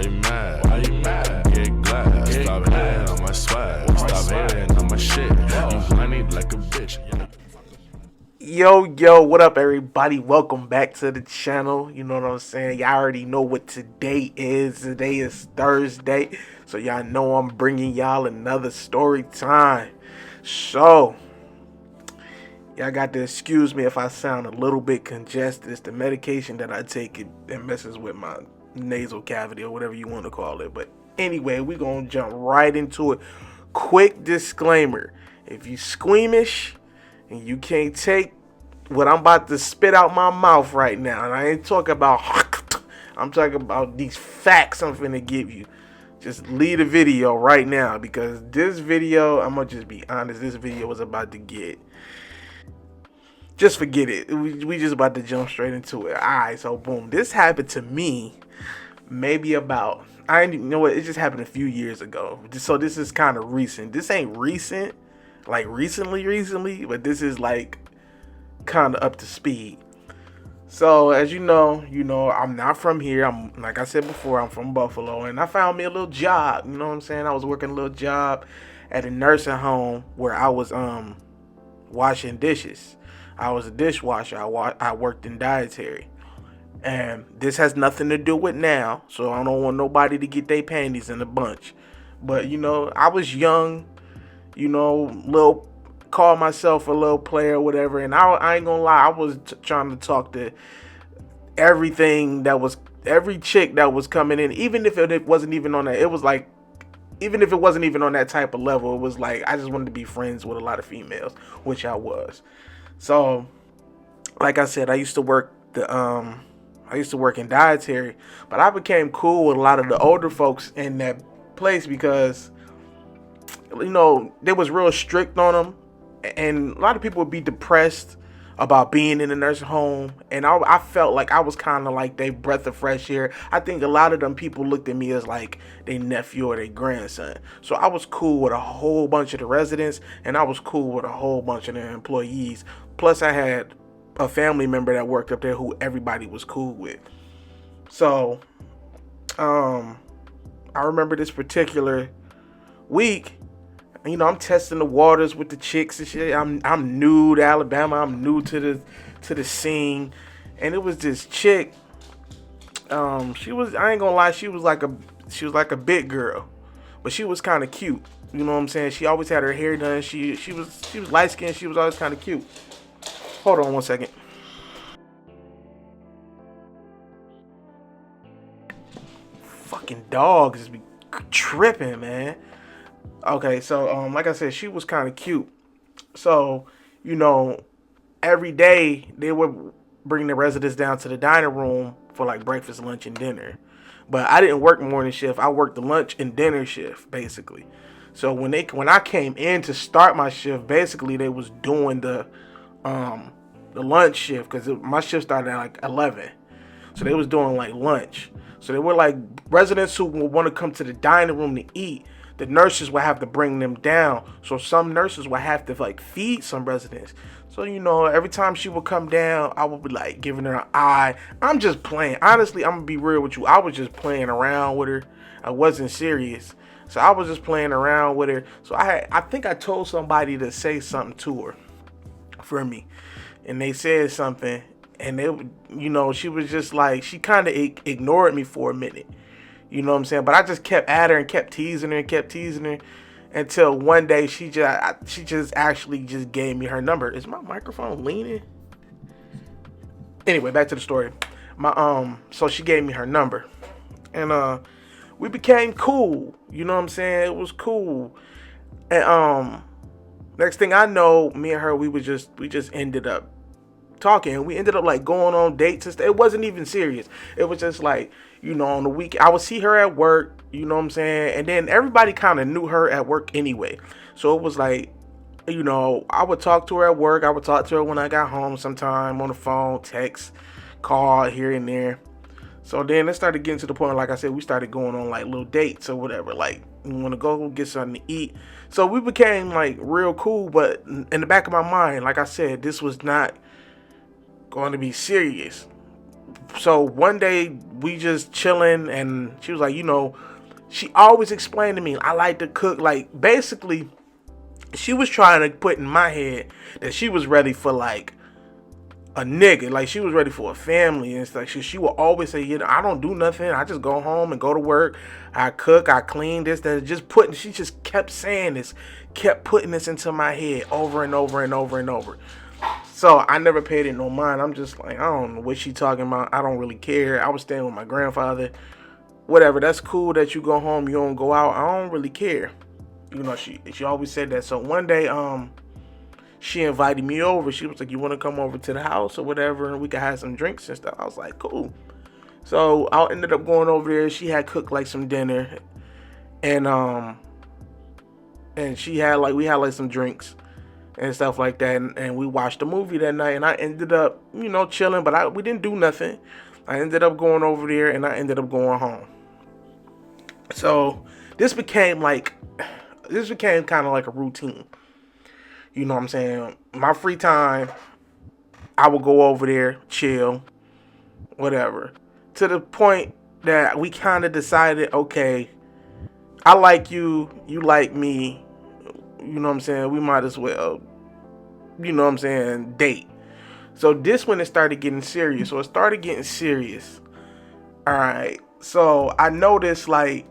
you mad? Why you mad? Get glad. Stop hating on my swag. Stop hating on my shit. You whiny like a bitch. Yo, what up, everybody? Welcome back to the channel. You know what I'm saying? Y'all already know what today is. Today is Thursday. So y'all know I'm bringing y'all another story time. So, y'all got to excuse me if I sound a little bit congested. It's the medication that I take. It messes with my nasal cavity or whatever you want to call it. But anyway, we're going to jump right into it. Quick disclaimer. If you squeamish and you can't take what I'm about to spit out my mouth right now, and I ain't talking about I'm talking about these facts I'm finna give you, just leave the video right now, because this video, I'm gonna just be honest, this video was about to get, just forget it. We just about to jump straight into it. Alright, so boom, this happened to me maybe about, you know what, it just happened a few years ago, so this is kind of recent. This ain't recent like recently, but this is like kind of up to speed. So as you know, I'm not from here. I'm, like I said before, I'm from Buffalo, and I found me a little job. You know what I'm saying? I was working a little job at a nursing home where I was washing dishes. I was a dishwasher. I worked in dietary. And this has nothing to do with now, so I don't want nobody to get their panties in a bunch. But I was young, little, call myself a little player or whatever, and I ain't gonna lie, I was trying to talk to every chick that was coming in, even if it wasn't even on that, it was like, even if it wasn't even on that type of level, it was like, I just wanted to be friends with a lot of females, which I was. So, like I said, I used to work in dietary, but I became cool with a lot of the older folks in that place because, they was real strict on them. And a lot of people would be depressed about being in a nursing home. And I felt like I was kind of like their breath of fresh air. I think a lot of them people looked at me as like their nephew or their grandson. So I was cool with a whole bunch of the residents, and I was cool with a whole bunch of their employees. Plus, I had a family member that worked up there who everybody was cool with. So, I remember this particular week, I'm testing the waters with the chicks and shit. I'm new to Alabama. I'm new to the scene, and it was this chick. She was, I ain't gonna lie, she was like a big girl, but she was kind of cute. You know what I'm saying? She always had her hair done. She was light skinned. She was always kind of cute. Hold on one second. Fucking dogs be tripping, man. Okay, so like I said, she was kind of cute. So, every day they would bring the residents down to the dining room for like breakfast, lunch, and dinner. But I didn't work morning shift. I worked the lunch and dinner shift, basically. So when I came in to start my shift, basically they was doing the lunch shift, because my shift started at like 11. So they was doing like lunch. So they were like residents who would want to come to the dining room to eat. The nurses would have to bring them down. So some nurses would have to like feed some residents. So, every time she would come down, I would be like giving her an eye. I'm just playing. Honestly, I'm going to be real with you. I was just playing around with her. I wasn't serious. So I was just playing around with her. So I think I told somebody to say something to her for me. And they said something. And she was just like, she kind of ignored me for a minute. You know what I'm saying? But I just kept at her and kept teasing her until one day she just actually just gave me her number. Is my microphone leaning? Anyway, back to the story. So she gave me her number, and we became cool. You know what I'm saying? It was cool. And next thing I know, me and her, we just ended up talking. We ended up like going on dates and stuff. It wasn't even serious. It was just like, on the weekend I would see her at work, you know what I'm saying? And then everybody kind of knew her at work anyway. So it was like, I would talk to her at work. I would talk to her when I got home sometime on the phone, text, call here and there. So then it started getting to the point, like I said, we started going on like little dates or whatever. Like, we want to go get something to eat. So we became like real cool. But in the back of my mind, like I said, this was not going to be serious. So one day we just chilling, and she was like, she always explained to me, I like to cook. Like, basically, she was trying to put in my head that she was ready for like a nigga, like she was ready for a family and stuff. She would always say, I don't do nothing. I just go home and go to work. I cook, I clean this, that. She just kept saying this, kept putting this into my head over and over and over and over. So I never paid it no mind. I'm just like, I don't know what she talking about. I don't really care. I was staying with my grandfather. Whatever, that's cool that you go home, you don't go out. I don't really care. She always said that. So one day, she invited me over. She was like, you want to come over to the house or whatever, and we could have some drinks and stuff. I was like, cool. So I ended up going over there. She had cooked like some dinner, and we had like some drinks and stuff like that, and we watched a movie that night, and I ended up, chilling, but we didn't do nothing. I ended up going over there, and I ended up going home. So this became kind of like a routine. You know what I'm saying? My free time, I would go over there, chill, whatever. To the point that we kind of decided, okay, I like you, you like me. You know what I'm saying? We might as well, date. So this when it started getting serious. So it started getting serious. All right. So I noticed, like,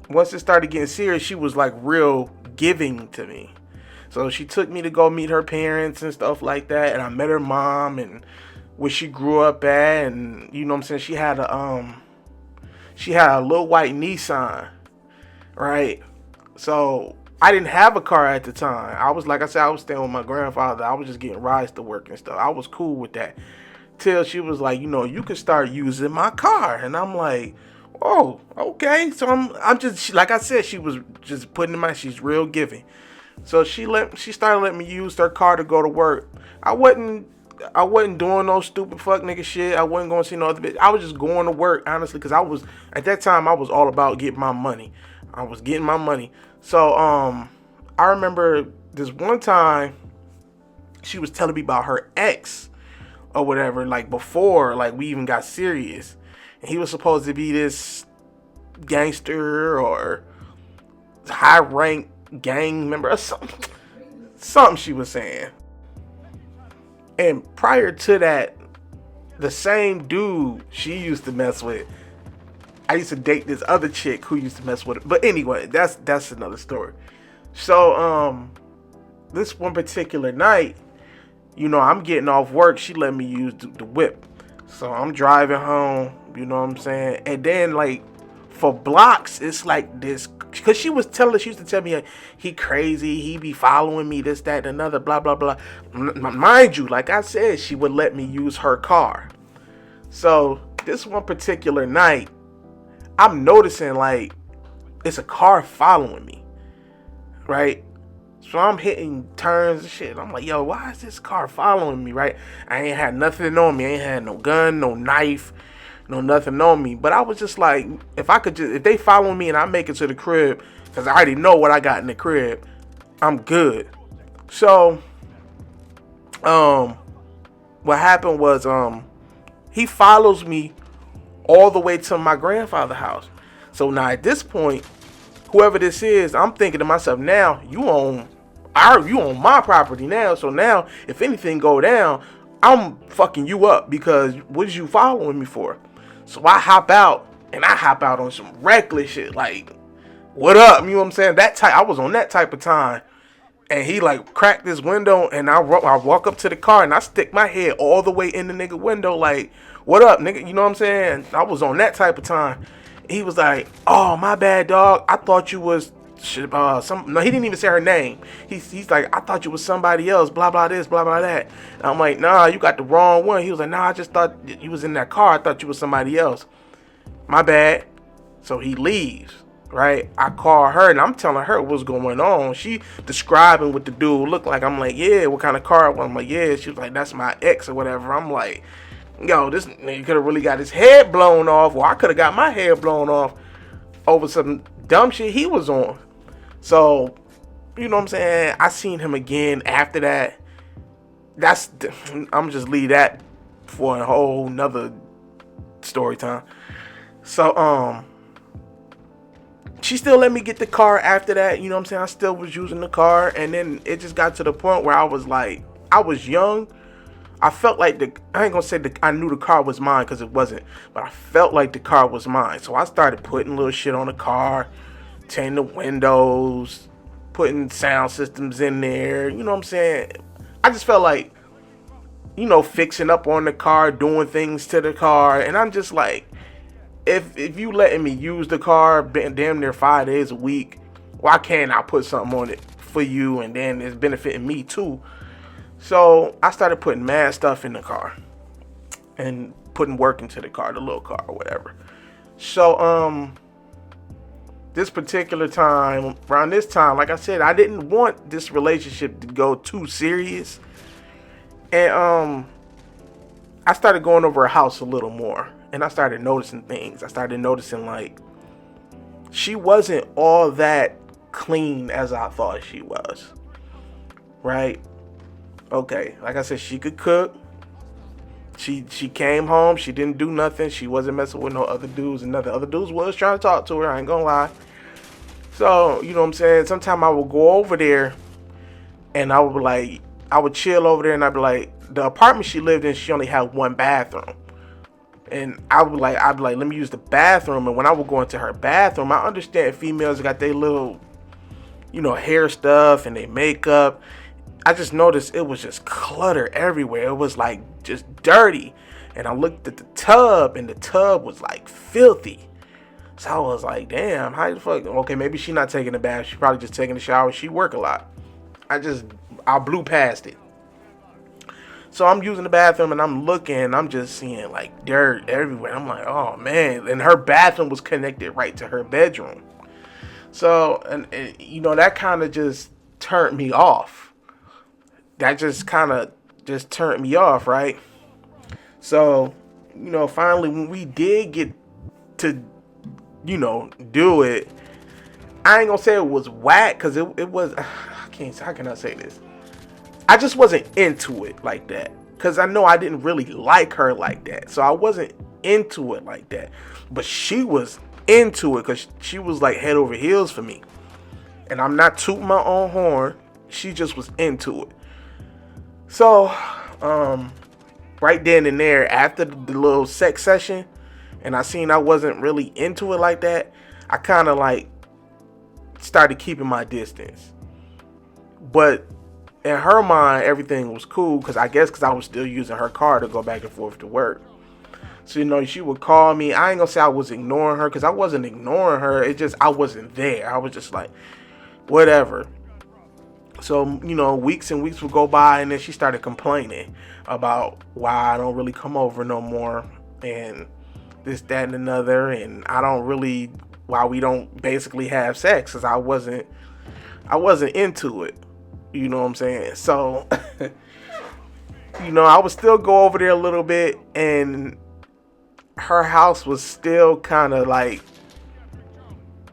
once it started getting serious, she was like real giving to me. So she took me to go meet her parents and stuff like that, and I met her mom and where she grew up at, and you know what I'm saying, she had a little white Nissan, right? So I didn't have a car at the time. I was, like I said, I was staying with my grandfather. I was just getting rides to work and stuff. I was cool with that. Till she was like, you could start using my car, and I'm like, oh, okay. So I'm just, like I said, she was just putting in mind, she's real giving. So she started letting me use her car to go to work. I wasn't doing no stupid fuck nigga shit. I wasn't going to see no other bitch. I was just going to work, honestly, because at that time I was all about getting my money. I was getting my money. So I remember this one time she was telling me about her ex or whatever, like before like we even got serious. And he was supposed to be this gangster or high rank gang member or something she was saying. And prior to that, the same dude she used to mess with, I used to date this other chick who used to mess with her. But anyway, that's another story. So this one particular night, I'm getting off work, she let me use the whip. So I'm driving home, you know what I'm saying? And then like for blocks, it's like this, because she used to tell me, he crazy, he be following me, this, that, and another, blah, blah, blah. Mind you, like I said, she would let me use her car. So this one particular night, I'm noticing like it's a car following me, right? So I'm hitting turns and shit. I'm like, yo, why is this car following me, right? I ain't had nothing on me. I ain't had no gun, no knife, no nothing on me. But I was just like, if they follow me and I make it to the crib, because I already know what I got in the crib, I'm good. So, what happened was, he follows me all the way to my grandfather's house. So now at this point, whoever this is, I'm thinking to myself, now you own my property now. So now if anything go down, I'm fucking you up, because what is you following me for? So I hop out, and I hop out on some reckless shit, like, what up? You know what I'm saying? I was on that type of time. And he like cracked this window, and I walk up to the car, and I stick my head all the way in the nigga window, like, what up, nigga? You know what I'm saying? I was on that type of time. He was like, oh, my bad, dog. I thought you was no, he didn't even say her name. He's like, I thought you was somebody else, blah, blah, this, blah, blah, that. And I'm like, nah, you got the wrong one. He was like, nah, I just thought you was in that car. I thought you was somebody else. My bad. So he leaves, right? I call her, and I'm telling her what's going on. She describing what the dude looked like. I'm like, yeah, what kind of car? I'm like, yeah. She was like, that's my ex or whatever. I'm like, yo, this nigga could have really got his head blown off, or I could have got my head blown off over some dumb shit he was on. So, you know what I'm saying? I seen him again after that. I'm just leave that for a whole nother story time. So she still let me get the car after that. You know what I'm saying? I still was using the car, and then it just got to the point where I was like, I was young. I felt like I ain't gonna say I knew the car was mine, because it wasn't, but I felt like the car was mine. So I started putting little shit on the car, changing the windows, putting sound systems in there. You know what I'm saying? I just felt like, you know, fixing up on the car, doing things to the car. And I'm just like, if you letting me use the car damn near 5 days a week, why can't I put something on it for you, and then it's benefiting me too? So I started putting mad stuff in the car and putting work into the car, the little car or whatever. So this particular time, around this time, like I said, I didn't want this relationship to go too serious. And I started going over her house a little more, and I started noticing things. I started noticing, like, she wasn't all that clean as I thought she was. Right? Okay, like I said, she could cook. She came home, she didn't do nothing. She wasn't messing with no other dudes, and nothing. Other dudes was trying to talk to her, I ain't gonna lie. So, you know what I'm saying? Sometimes I would go over there, and I would chill over there, and I'd be like, the apartment she lived in, she only had one bathroom. And I'd be like, let me use the bathroom. And when I would go into her bathroom, I understand females got their little, you know, hair stuff and their makeup. I just noticed it was just clutter everywhere. It was like just dirty. And I looked at the tub, and the tub was like filthy. So I was like, damn, how the fuck? Okay, maybe she not taking a bath. She probably just taking a shower. She work a lot. I blew past it. So I'm using the bathroom, and I'm looking, I'm just seeing like dirt everywhere. I'm like, oh man. And her bathroom was connected right to her bedroom. So, and you know, that kind of just turned me off. That just kind of just turned me off, right? So, you know, finally, when we did get to, you know, do it, I ain't gonna say it was whack, because it was, how can I say this? I just wasn't into it like that, because I know I didn't really like her like that. So I wasn't into it like that. But she was into it, because she was like head over heels for me. And I'm not tooting my own horn. She just was into it. So, right then and there, after the little sex session, and I seen I wasn't really into it like that, I kind of like started keeping my distance. But in her mind, everything was cool, because I was still using her car to go back and forth to work. So, you know, she would call me. I ain't gonna say I was ignoring her, because I wasn't ignoring her. It just, I wasn't there. I was just like, whatever. So, you know, weeks and weeks would go by, and then she started complaining about why I don't really come over no more, and this, that, and another, and why we don't basically have sex, because I wasn't into it. You know what I'm saying? So, you know, I would still go over there a little bit, and her house was still kind of like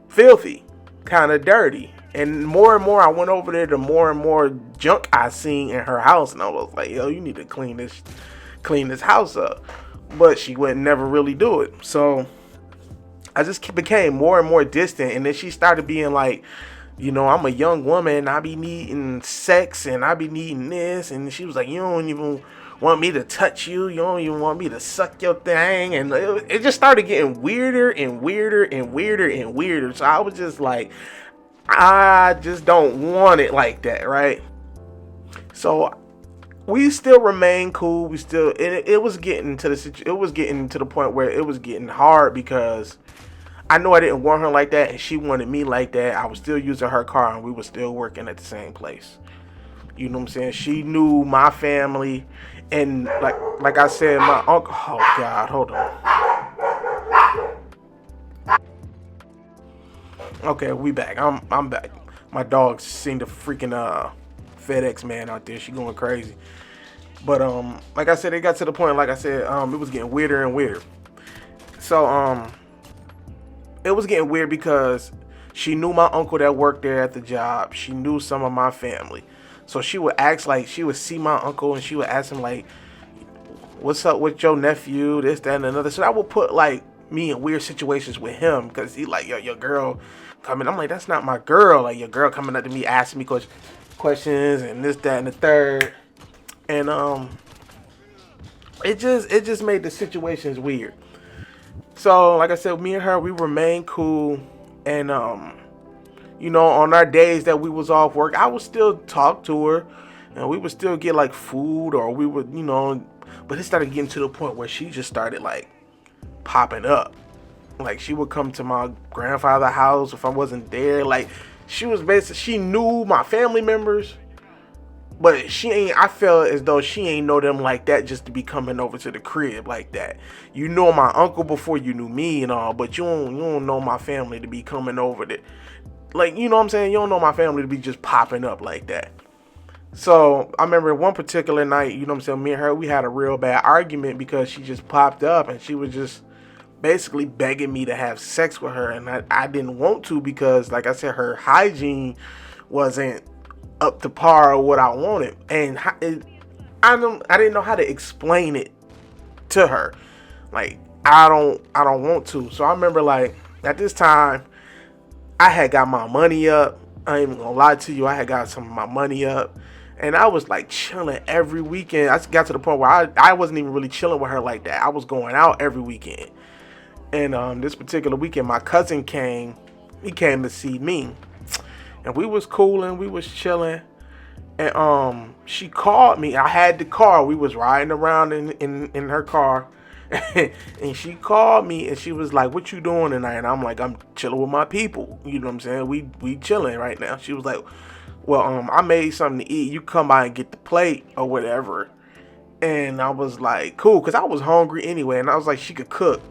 filthy, kind of dirty. And more I went over there, the more and more junk I seen in her house. And I was like, yo, you need to clean this house up. But she would never really do it. So I just became more and more distant. And then she started being like, you know, I'm a young woman, I be needing sex, and I be needing this. And she was like, you don't even want me to touch you. You don't even want me to suck your thing. And it just started getting weirder and weirder and weirder and weirder. So I was just like, I just don't want it like that, right? So we still remain cool. We still, it was getting to the point where it was getting hard, because I know I didn't want her like that, and she wanted me like that. I was still using her car, and we were still working at the same place. You know what I'm saying? She knew my family, and like I said, my uncle. Oh God, hold on. Okay, we back. I'm back. My dog seen the freaking FedEx man out there. She going crazy. But like I said, it got to the point. Like I said, it was getting weirder and weirder. So it was getting weird because she knew my uncle that worked there at the job. She knew some of my family. So she would ask, like, she would see my uncle, and she would ask him, like, what's up with your nephew, this, that, and another. So I would put like me in weird situations with him because he like, yo, your girl coming. I'm like, that's not my girl. Like your girl coming up to me asking me questions and this, that, and the third. And it just made the situations weird. So like I said, me and her, we remained cool, and on our days that we was off work, I would still talk to her, and we would still get like food, or we would, but it started getting to the point where she just started like popping up. Like she would come to my grandfather's house if I wasn't there. Like she knew my family members, but I felt as though she ain't know them like that just to be coming over to the crib like that. You know my uncle before you knew me and all, but you don't know my family to be coming over to, like, you know what I'm saying? You don't know my family to be just popping up like that. So I remember one particular night, you know what I'm saying, me and her, we had a real bad argument because she just popped up and she was just basically begging me to have sex with her. And I didn't want to because, like I said, her hygiene wasn't up to par of what I wanted. And I didn't know how to explain it to her. Like, I don't want to. So I remember, like, at this time, I had got my money up. I ain't even gonna lie to you. I had got some of my money up. And I was like chilling every weekend. I got to the point where I wasn't even really chilling with her like that. I was going out every weekend. And this particular weekend, my cousin came. He came to see me. And we was cooling. We was chilling. And she called me. I had the car. We was riding around in her car. And she called me and she was like, what you doing tonight? And I'm like, I'm chilling with my people. You know what I'm saying? We chilling right now. She was like, well, I made something to eat. You come by and get the plate or whatever. And I was like, cool, because I was hungry anyway. And I was like, she could cook.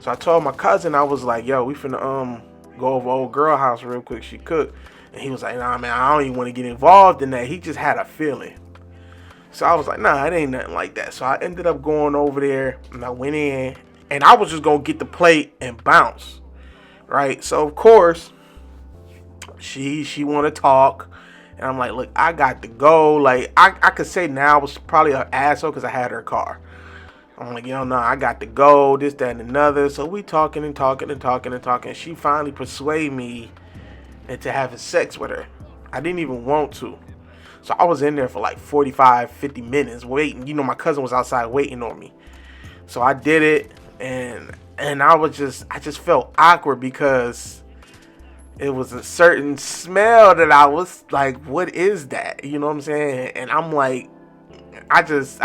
So I told my cousin, I was like, yo, we finna go over old girl house real quick. She cooked. And he was like, nah, man, I don't even want to get involved in that. He just had a feeling. So I was like, nah, it ain't nothing like that. So I ended up going over there and I went in and I was just going to get the plate and bounce. Right. So, of course, she want to talk. And I'm like, look, I got to go. Like, I could say now I was probably an asshole because I had her car. I'm like, no, I got to go, this, that, and another. So we talking and talking and talking and talking. She finally persuaded me into having sex with her. I didn't even want to. So I was in there for like 45, 50 minutes waiting. You know, my cousin was outside waiting on me. So I did it. And I just felt awkward because it was a certain smell that I was like, what is that? You know what I'm saying? And I'm like, I just,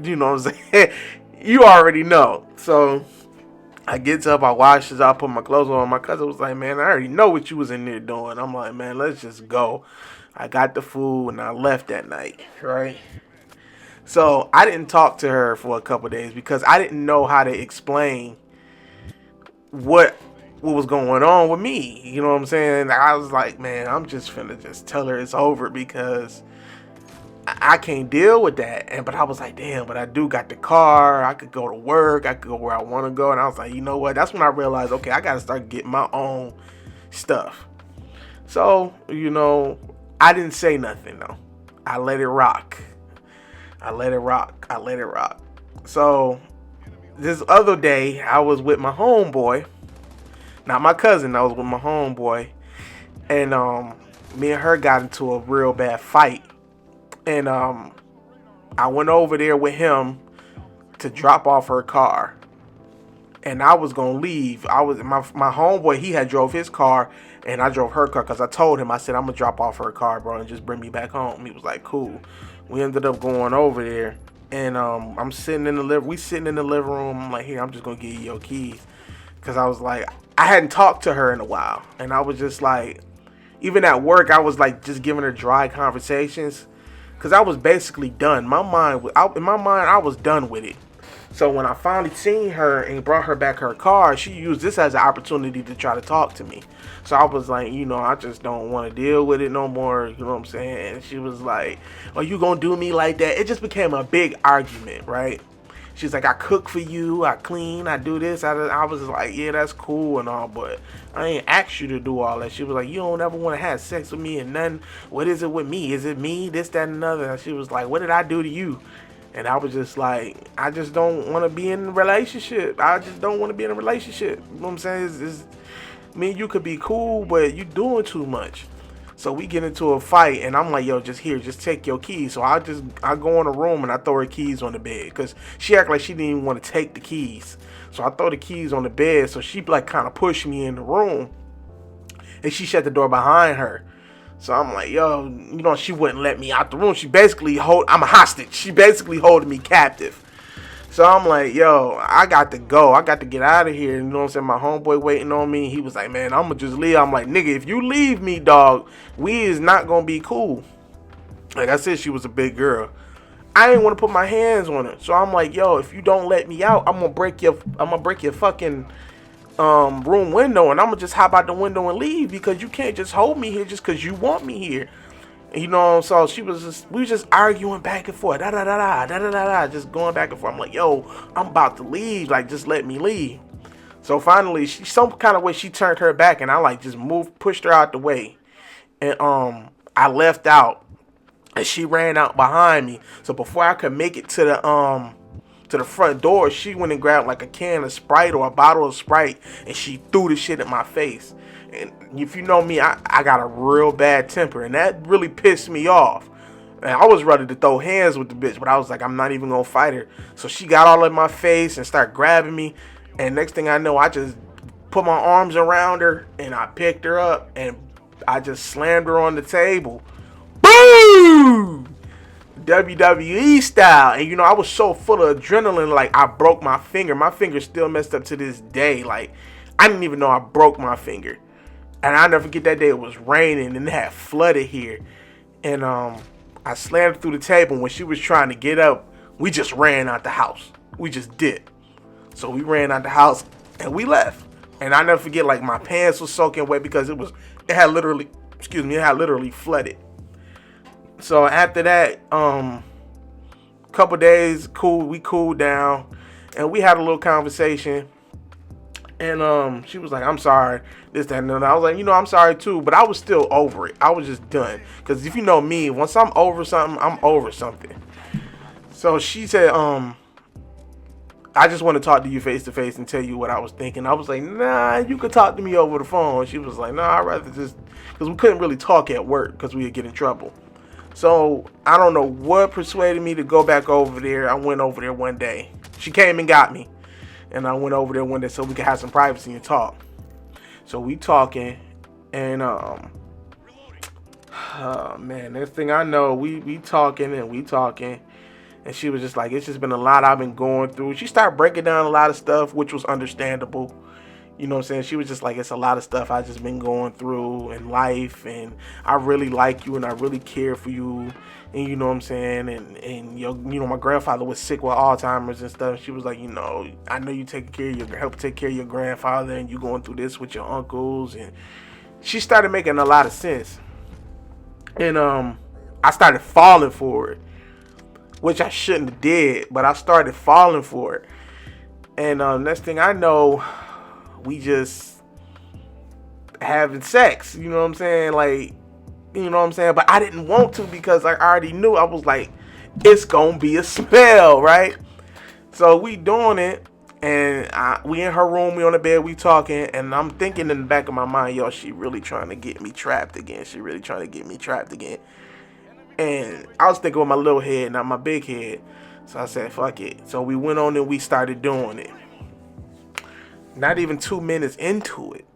you know what I'm saying? You already know. So I get up, I wash it, I put my clothes on. My cousin was like, man, I already know what you was in there doing. I'm like, man, let's just go. I got the food and I left that night, right? So I didn't talk to her for a couple of days because I didn't know how to explain what was going on with me. You know what I'm saying? I was like, man, I'm just finna just tell her it's over because I can't deal with that. But I was like, damn, but I do got the car. I could go to work. I could go where I want to go. And I was like, you know what? That's when I realized, okay, I got to start getting my own stuff. So, I didn't say nothing, though. I let it rock. So this other day, I was with my homeboy. Not my cousin. I was with my homeboy. And me and her got into a real bad fight. And I went over there with him to drop off her car. And I was going to leave. My homeboy, he had drove his car. And I drove her car because I told him, I said, I'm going to drop off her car, bro, and just bring me back home. He was like, cool. We ended up going over there. And we sitting in the living room. I'm like, here, I'm just going to give you your keys. Because I was like, I hadn't talked to her in a while. And I was just like, even at work, I was like just giving her dry conversations. Because I was basically done. In my mind, I was done with it. So when I finally seen her and brought her back her car, she used this as an opportunity to try to talk to me. So I was like, I just don't want to deal with it no more. You know what I'm saying? And she was like, are you going to do me like that? It just became a big argument, right? She's like, I cook for you, I clean, I do this. I was like, yeah, that's cool and all, but I ain't asked you to do all that. She was like, you don't ever want to have sex with me and nothing. What is it with me? Is it me? This, that, and another. And she was like, what did I do to you? And I was just like, I just don't want to be in a relationship. I just don't want to be in a relationship. You know what I'm saying? Me and you could be cool, but you doing too much. So we get into a fight, and I'm like, yo, just take your keys. So I go in the room and I throw her keys on the bed because she act like she didn't even want to take the keys. So I throw the keys on the bed, so she like kind of pushed me in the room, and she shut the door behind her. So I'm like, yo, she wouldn't let me out the room. I'm a hostage. She basically holding me captive. So I'm like, yo, I got to go. I got to get out of here. You know what I'm saying? My homeboy waiting on me. He was like, man, I'm going to just leave. I'm like, nigga, if you leave me, dog, we is not going to be cool. Like I said, she was a big girl. I didn't want to put my hands on her. So I'm like, yo, if you don't let me out, I'm going to break your fucking room window, and I'm gonna just hop out the window and leave, because you can't just hold me here just because you want me here. So we was just arguing back and forth, just going back and forth. I'm like, yo, I'm about to leave, like, just let me leave. So finally, some kind of way she turned her back, and I like just pushed her out the way, and I left out, and she ran out behind me. So before I could make it to the front door, she went and grabbed like a can of Sprite or a bottle of Sprite, and she threw the shit in my face. And if you know me, I got a real bad temper, and that really pissed me off. And I was ready to throw hands with the bitch, but I was like, I'm not even gonna fight her. So she got all in my face and started grabbing me, and next thing I know, I just put my arms around her and I picked her up and I just slammed her on the table. Boom! WWE style. And I was so full of adrenaline, like I broke my finger. My finger's still messed up to this day. Like, I didn't even know I broke my finger. And I never forget that day. It was raining and it had flooded here. And I slammed through the table. When she was trying to get up, we just ran out the house. We just did. So we ran out the house and we left. And I never forget, like, my pants was soaking wet because it had literally flooded. So after that, couple days, we cooled down, and we had a little conversation. And she was like, I'm sorry, this, that, and that. I was like, I'm sorry too, but I was still over it. I was just done. Because if you know me, once I'm over something, I'm over something. So she said, I just want to talk to you face to face and tell you what I was thinking. I was like, nah, you could talk to me over the phone. She was like, nah, I'd rather just, because we couldn't really talk at work because we would get in trouble. So I don't know what persuaded me to go back over there. I went over there one day. She came and got me, and I went over there one day so we could have some privacy and talk. So we talking, and man, next thing I know, we talking, and she was just like, it's just been a lot I've been going through. She started breaking down a lot of stuff, which was understandable. You know what I'm saying? She was just like, it's a lot of stuff I just been going through in life, and I really like you, and I really care for you, and you know what I'm saying? And my grandfather was sick with Alzheimer's and stuff. She was like, I know you help take care of your grandfather, and you going through this with your uncles, and she started making a lot of sense. And I started falling for it, which I shouldn't have did, but I started falling for it. And next thing I know, we just having sex, you know what I'm saying? Like, you know what I'm saying? But I didn't want to because I already knew. I was like, it's gonna be a spell, right? So we doing it, and we in her room, we on the bed, we talking, and I'm thinking in the back of my mind, yo, she really trying to get me trapped again. And I was thinking with my little head, not my big head. So I said, fuck it. So we went on and we started doing it. Not even 2 minutes into it,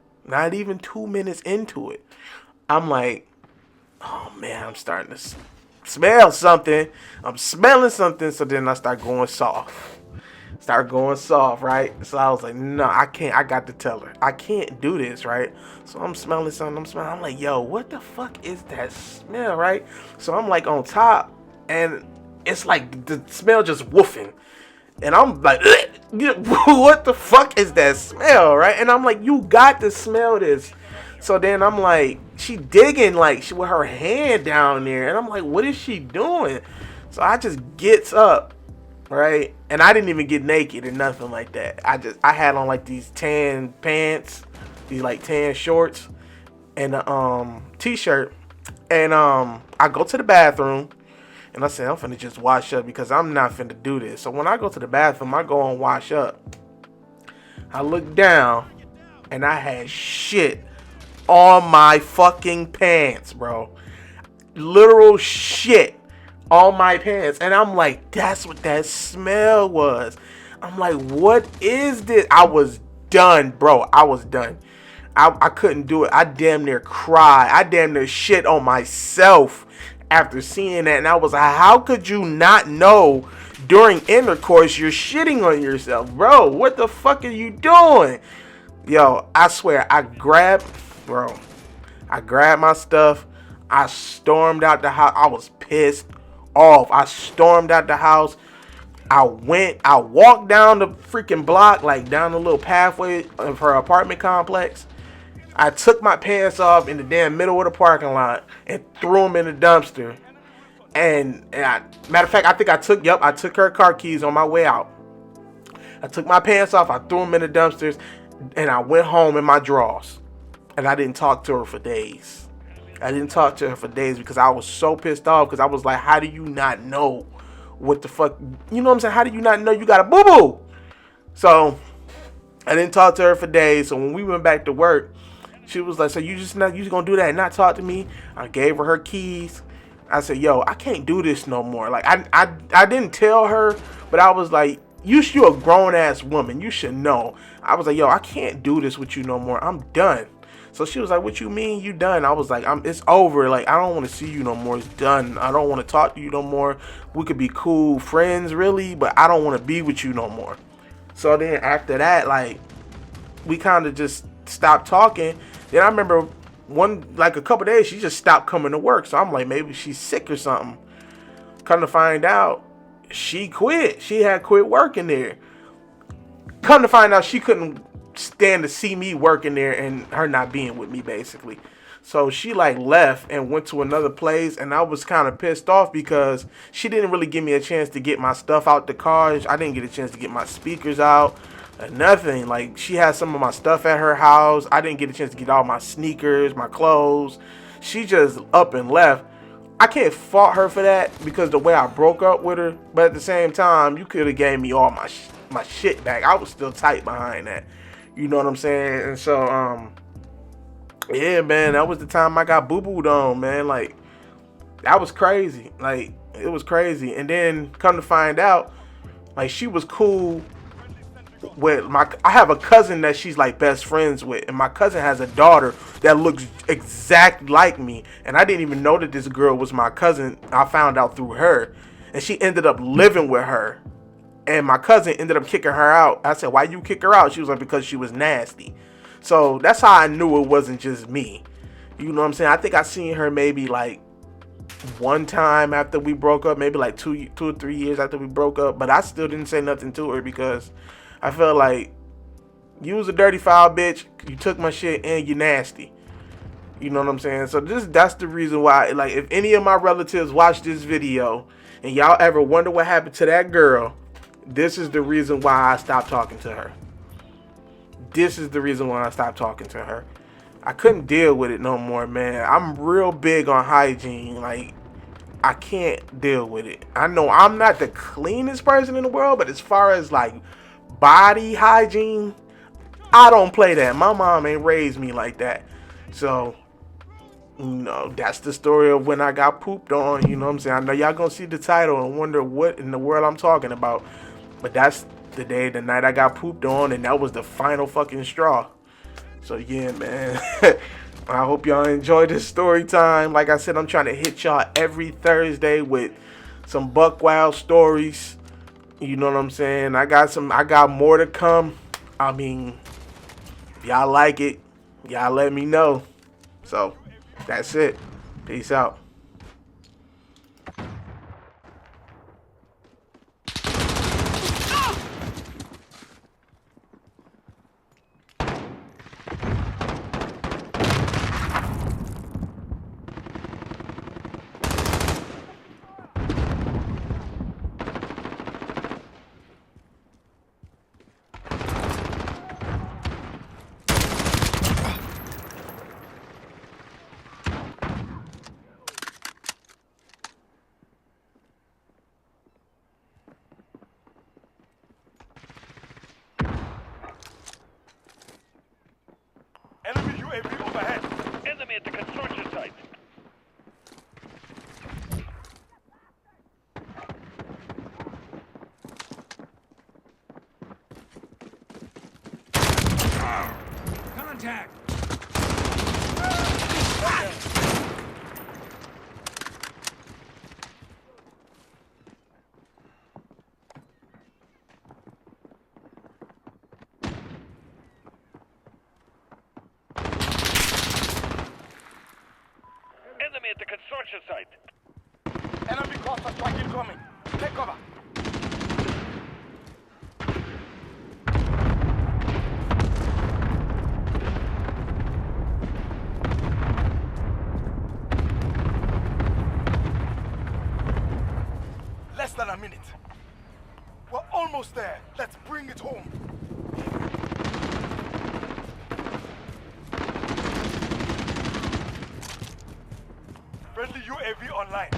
I'm like, oh man, I'm starting to smell something. I'm smelling something. So then I start going soft, right? So I was like, no, I can't. I got to tell her, I can't do this, right? So I'm smelling something. I'm like, yo, what the fuck is that smell, right? So I'm like on top, and it's like the smell just woofing. And I'm like, what the fuck is that smell, right? And I'm like, you got to smell this. So then I'm like, she digging, like, she with her hand down there. And I'm like, what is she doing? So I just gets up, right? And I didn't even get naked or nothing like that. I had on like these tan pants, these like tan shorts, and a t-shirt. And I go to the bathroom. And I said, I'm finna just wash up because I'm not finna do this. So when I go to the bathroom, I go and wash up. I look down and I had shit on my fucking pants, bro. Literal shit on my pants. And I'm like, that's what that smell was. I'm like, what is this? I was done, bro. I was done. I couldn't do it. I damn near cried. I damn near shit on myself after seeing that. And I was like, how could you not know during intercourse you're shitting on yourself? Bro, what the fuck are you doing? Yo, I swear, I grabbed my stuff. I stormed out the house. I was pissed off. I stormed out the house. I walked down the freaking block, like down the little pathway of her apartment complex. I took my pants off in the damn middle of the parking lot and threw them in the dumpster. Matter of fact, I think I took her car keys on my way out. I took my pants off, I threw them in the dumpsters, and I went home in my drawers. And I didn't talk to her for days. Because I was so pissed off, because I was like, how do you not know what the fuck? You know what I'm saying? How do you not know you got a boo-boo? So I didn't talk to her for days. So when we went back to work, she was like, so you just gonna do that and not talk to me? I gave her keys. I said, yo, I can't do this no more. Like, I didn't tell her, but I was like, you're a grown ass woman. You should know. I was like, yo, I can't do this with you no more. I'm done. So she was like, what you mean you done? I was like, it's over. Like, I don't want to see you no more. It's done. I don't want to talk to you no more. We could be cool friends, really, but I don't want to be with you no more. So then after that, like, we kind of just stopped talking. Then I remember a couple days, she just stopped coming to work. So I'm like, maybe she's sick or something. Come to find out, she quit. She had quit working there. Come to find out, she couldn't stand to see me working there and her not being with me, basically. So she like left and went to another place, and I was kind of pissed off because she didn't really give me a chance to get my stuff out the car. I didn't get a chance to get my speakers out. Nothing. Like, she had some of my stuff at her house. I didn't get a chance to get all my sneakers, my clothes. She just up and left. I can't fault her for that because the way I broke up with her. But at the same time, you could have gave me all my shit back. I was still tight behind that. You know what I'm saying? And so, yeah, man, that was the time I got boo-booed on, man. Like, that was crazy. Like, it was crazy. And then come to find out, like, she was cool with I have a cousin that she's like best friends with, and my cousin has a daughter that looks exactly like me, and I didn't even know that this girl was my cousin. I found out through her, and she ended up living with her, and my cousin ended up kicking her out. I said, why you kick her out? She was like, because she was nasty. So that's how I knew it wasn't just me. You know what I'm saying? I think I seen her maybe like one time after we broke up, maybe like two or 3 years after we broke up, but I still didn't say nothing to her because I felt like, you was a dirty foul bitch, you took my shit, and you nasty. You know what I'm saying? So that's the reason why, like, if any of my relatives watch this video and y'all ever wonder what happened to that girl, this is the reason why I stopped talking to her. This is the reason why I stopped talking to her. I couldn't deal with it no more, man. I'm real big on hygiene. Like, I can't deal with it. I know I'm not the cleanest person in the world, but as far as like body hygiene, I don't play that. My mom ain't raised me like that. So, you know, that's the story of when I got pooped on. You know what I'm saying? I know y'all gonna see the title and wonder what in the world I'm talking about. But that's the night I got pooped on, and that was the final fucking straw. So yeah, man. I hope y'all enjoy this story time. Like I said, I'm trying to hit y'all every Thursday with some buck wild stories. You know what I'm saying? I got more to come. I mean, if y'all like it, y'all let me know. So, that's it. Peace out. UAV overhead. Enemy at the construction site. Contact! Enemy at the construction site. Enemy cluster strike incoming. Take cover. Less than a minute. We're almost there. Let's bring it home. Friendly UAV online.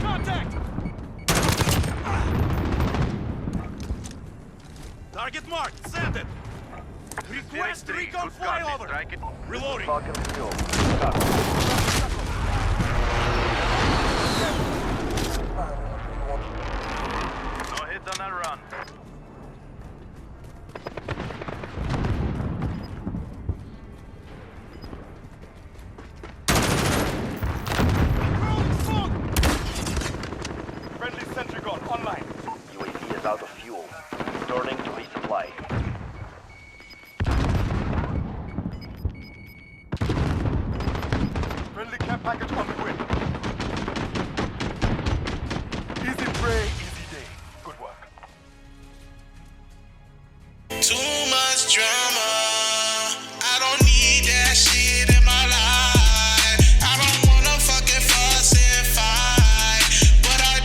Contact! Target marked. Send it. Request recon flyover. Reloading. No hit on that run. Friendly sentry gun online. UAV is out of fuel. Returning to resupply. Friendly care package